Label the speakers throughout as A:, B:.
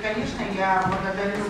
A: конечно, я благодарю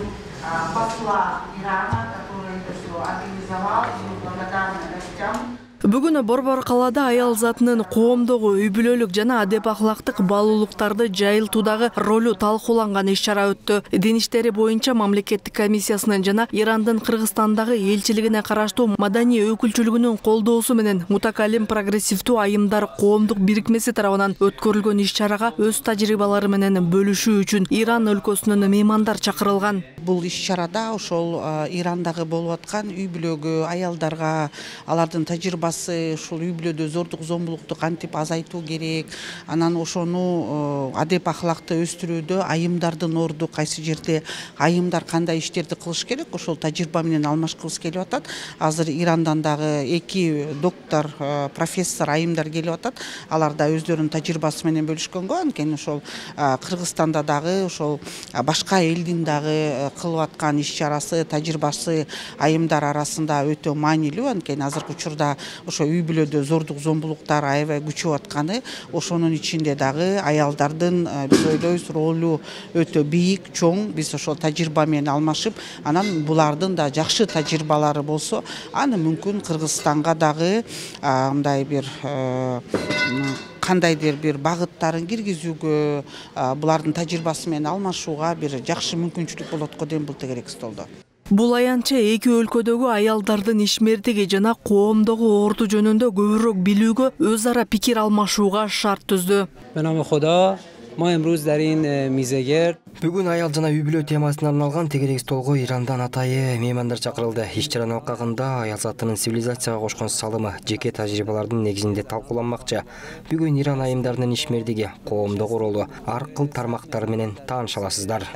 A: посла Ирана, который это все организовал, и благодарна гостям.
B: Бүгүн Борбор калаада аял затынын коомдогу үй-бүлөлүк жана адеп акылактык баалуулуктарды жайылтуудагы ролу талкууланган иш-чара өттү. Дин иштери боюнча мамлекеттик комиссиясынын жана Ирандын Кыргызстандагы элчилигине караштуу маданий өкүлчүлүгүнүн колдоосу менен мутакалим прогрессивдүү айымдар коомдук бирикмеси тарабынан өткөрүлгөн иш-чарага өз тажрыйбалары менен бөлүшүү үчүн Иран өлкөсүнөн меймандар чакырылган.
C: Бул иш-чарада ошол Ирандагы болуп аткан үй-бүлөгө, аялдарга алардын тажрыйбасы ушул үй-бүлөдө зордук зомбулукту кантип азайтуу керек, анан ошону адеп акылакты өстүрүүдө айымдардын орду кайсы жерде, айымдар кандай иштерди кылыш керек, ошол тажрыйба менен алмашкыбыз келип атат. Азыр Ирандан дагы 2 доктор, профессор айымдар келип атат. Алар да өздөрүнүн тажрыйбасы менен бөлүшкөнгө, анткени ошол Кыргызстанда дагы ошол башка элдин дагы кылып аткан иш-чарасы, тажрыйбасы айымдар арасында өтө маанилүү, анткени азыркы учурда ошо үй-бүлөдө зордук зомбулуктар аябай күчөп атканы, ошонун ичинде дагы аялдардын биз ойлойбуз ролу өтө бийик, чоң. Биз ошол тажрыйба менен алмашып, анан булардын да жакшы тажрыйбалары болсо, аны мүмкүн Кыргызстанга дагы мындай бир кандайдыр бир багыттарын киргизүүгө, булардын тажрыйбасы менен алмашууга бир жакшы мүмкүнчүлүк болот го дейм бул тегерек столдо.
B: Бул аянтча эки өлкөдөгү аялдардын ишмердиги жана коомдогу орду жөнүндө көбүрөөк билүүгө, өз ара пикир алмашууга шарт түздү.
D: Бүгүн аял жана үй-бүлө темасына арналган тегерек столго Ирандан атайы меймандар чакырылды. Иш-чаранын окагында аял затынын цивилизацияга кошкон салымы, жеке тажрыйбалардын негизинде талкууланмакчы. Бүгүн Иран айымдарынын ишмердиги, коомдогу ролу, ар кыл тармактары менен тааныша аласыздар.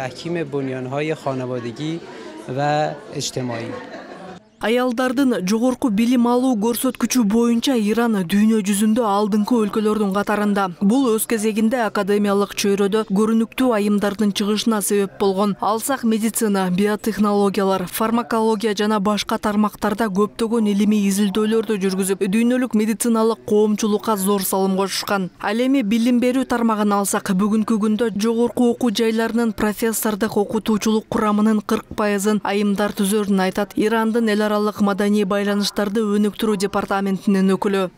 B: Аялдардын жогорку билим алуу көрсөткүчү боюнча Иран дүйнө жүзүндө алдыңкы өлкөлөрдүн катарында. Бул өз кезегинде академиялык чөйрөдө көрүнүктүү айымдардын чыгышына себеп болгон. Алсак медицина, биотехнологиялар, фармакология жана башка тармактарда көптөгөн илимий изилдөөлөрдү жүргүзүп, дүйнөлүк медициналык коомчулукка зор салым кошушкан. Ал эми билим берүү тармагын алсак, бүгүнкү күндө жогорку окуу жайларынын профессордук окутуучулук курамынын 40% айымдар түзөрүн айтат Ирандын эл аралык маданий байланыштарды өнүктүрүү департаментинин өкүлү.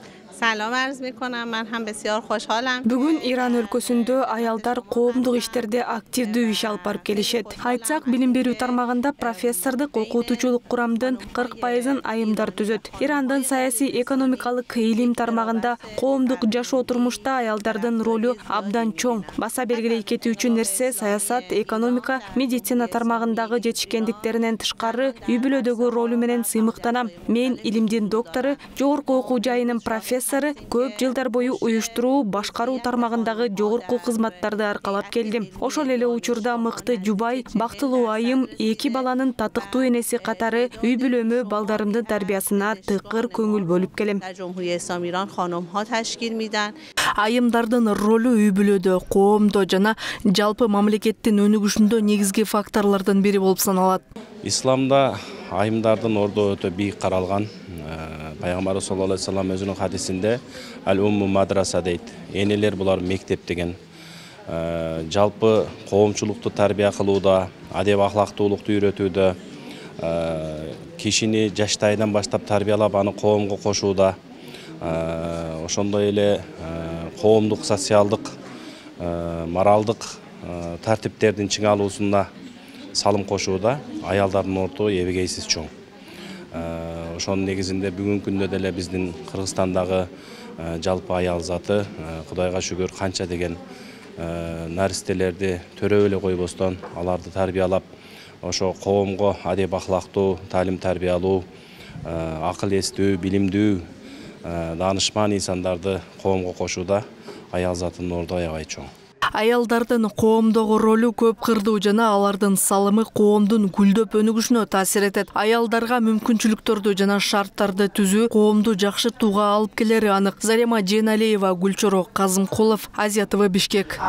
E: Бүгүн Иран өлкөсүндө аялдар коомдук иштерде активдүү иш алып барып келишет. Айтсак, билим берүү тармагында профессордук окутуучулук курамдын 40% айымдар түзөт. Ирандын саясий экономикалык илим тармагында коомдук жашоо турмушта аялдардын ролу абдан чоң. Баса белгилей кетүүчү нерсе саясат, экономика, медицина тармагындагы жетишкендиктеринен тышкары үй-бүлөдөгү ролу менен сыймыктанам. Мен илимдин доктору, жогорку окуу жайынын профессору, көп жылдар бою уюштуруу, башкаруу тармагындагы жогорку кызматтарды аркалап келдим. Ошол эле учурда мыкты жубай, бактылуу айым, 2 баланын татыктуу энеси катары үй-бүлөмө, балдарымдын тарбиясына тыкыр көңүл бөлүп келем.
B: Айымдардын ролу үй-бүлөдө, коомдо жана жалпы мамлекеттин өнүгүшүндө негизги факторлордун бири болуп саналат.
F: Исламда айымдардын орду өтө бийик каралган. Пайгамбар саллаллаху алейхи вассалам өзүнүн хадисинде ал-умму мадраса дейт. Энелер булар мектеп деген. Жалпы коомчулукту тарбия кылууда, адеп акылактуулукту үйрөтүүдө, кишини жаштайдан баштап тарбиялап аны коомго кошууда, ошондой эле коомдук, социалдык, моралдык тартиптердин чыңалуусуна салым кошууда аялдардын орду эбегейсиз чоң. Ошонун негизинде бүгүнкү күндө деле биздин Кыргызстандагы жалпы аял заты Кудайга шүгүр канча деген наристелерди төрөп эле койбостон аларды тарбиялап, ошо коомго адеп акылактуу, таалим тарбиялуу, акыл эстүү, билимдүү, даанышман инсандарды коомго кошууда аял затынын орду аябай чоң.
B: Аялдардын коомдогу ролу көп кырдуу жана алардын салымы коомдун гүлдөп өнүгүшүнө таасир этет. Аялдарга мүмкүнчүлүктөрдү жана шарттарды түзүү коомду жакшыртууга алып келери анык. Зарема Жейналиева, Гүлчорок Казымкулов, Азия ТВ, Бишкек.